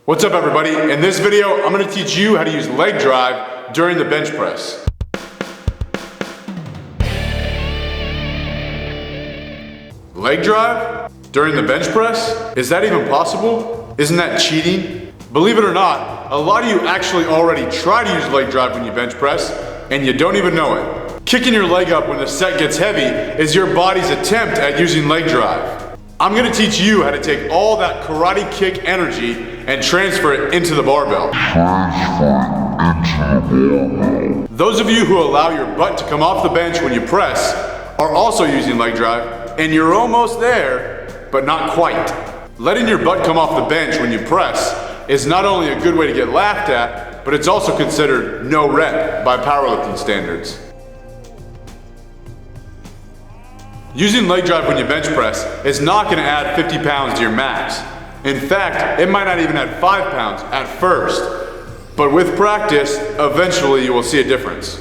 What's up everybody? In this video, I'm going to teach you how to use leg drive during the bench press. Leg drive during the bench press? Is that even possible? Isn't that cheating? Believe it or not, a lot of you actually already try to use leg drive when you bench press, and you don't even know it. Kicking your leg up when the set gets heavy is your body's attempt at using leg drive. I'm going to teach you how to take all that karate kick energy and transfer it into the barbell. Those of you who allow your butt to come off the bench when you press are also using leg drive, and you're almost there, but not quite. Letting your butt come off the bench when you press is not only a good way to get laughed at, but it's also considered no rep by powerlifting standards. Using leg drive when you bench press is not going to add 50 pounds to your max. In fact, it might not even add 5 pounds at first. But with practice, eventually you will see a difference.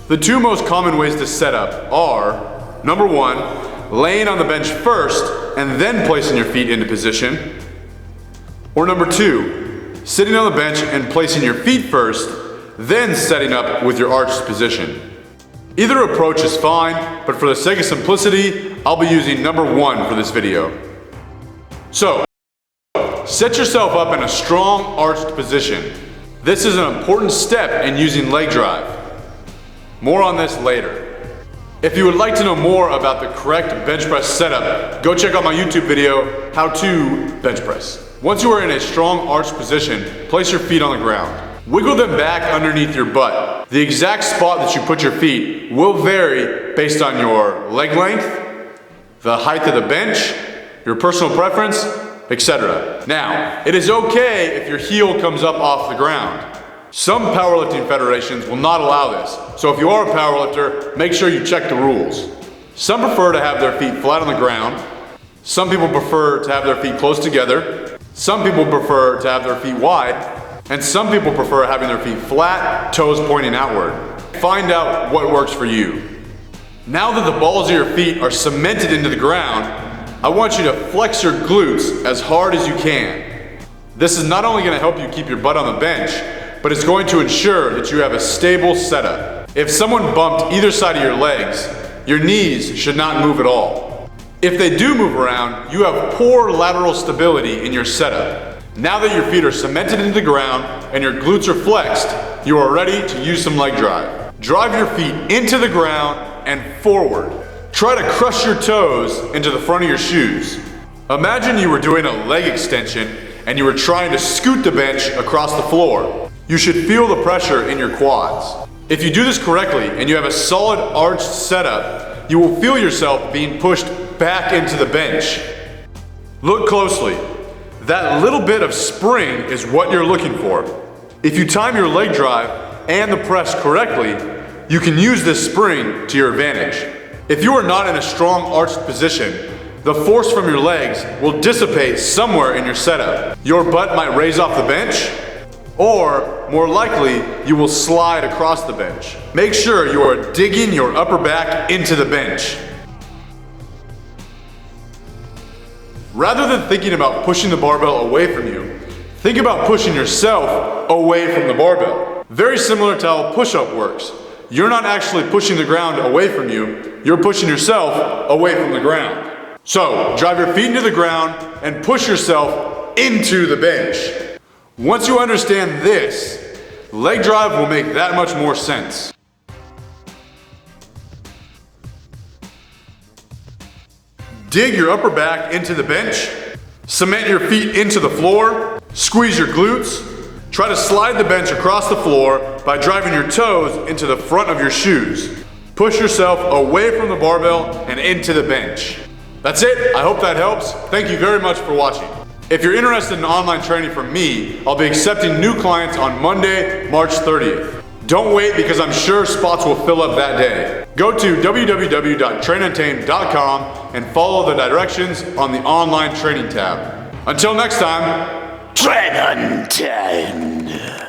The two most common ways to set up are, number one, laying on the bench first and then placing your feet into position. Or number two, sitting on the bench and placing your feet first, then setting up with your arched position. Either approach is fine, but for the sake of simplicity, I'll be using number one for this video. So, set yourself up in a strong arched position. This is an important step in using leg drive. More on this later. If you would like to know more about the correct bench press setup, go check out my YouTube video, How to Bench Press. Once you are in a strong arched position, place your feet on the ground. Wiggle them back underneath your butt. The exact spot that you put your feet will vary based on your leg length, the height of the bench, your personal preference, etc. Now, it is okay if your heel comes up off the ground. Some powerlifting federations will not allow this, so if you are a powerlifter, make sure you check the rules. Some prefer to have their feet flat on the ground. Some people prefer to have their feet close together. Some people prefer to have their feet wide. And some people prefer having their feet flat, toes pointing outward. Find out what works for you. Now that the balls of your feet are cemented into the ground, I want you to flex your glutes as hard as you can. This is not only going to help you keep your butt on the bench, but it's going to ensure that you have a stable setup. If someone bumped either side of your legs, your knees should not move at all. If they do move around, you have poor lateral stability in your setup. Now that your feet are cemented into the ground and your glutes are flexed, you are ready to use some leg drive. Drive your feet into the ground and forward. Try to crush your toes into the front of your shoes. Imagine you were doing a leg extension and you were trying to scoot the bench across the floor. You should feel the pressure in your quads. If you do this correctly and you have a solid arched setup, you will feel yourself being pushed back into the bench. Look closely. That little bit of spring is what you're looking for. If you time your leg drive and the press correctly, you can use this spring to your advantage. If you are not in a strong arched position, the force from your legs will dissipate somewhere in your setup. Your butt might raise off the bench, or more likely, you will slide across the bench. Make sure you are digging your upper back into the bench. Rather than thinking about pushing the barbell away from you, think about pushing yourself away from the barbell. Very similar to how push-up works. You're not actually pushing the ground away from you, you're pushing yourself away from the ground. So, drive your feet into the ground and push yourself into the bench. Once you understand this, leg drive will make that much more sense. Dig your upper back into the bench, cement your feet into the floor, squeeze your glutes, try to slide the bench across the floor by driving your toes into the front of your shoes. Push yourself away from the barbell and into the bench. That's it, I hope that helps. Thank you very much for watching. If you're interested in online training from me, I'll be accepting new clients on Monday, March 30th. Don't wait because I'm sure spots will fill up that day. Go to www.trainuntamed.com and follow the directions on the online training tab. Until next time, Train Untamed.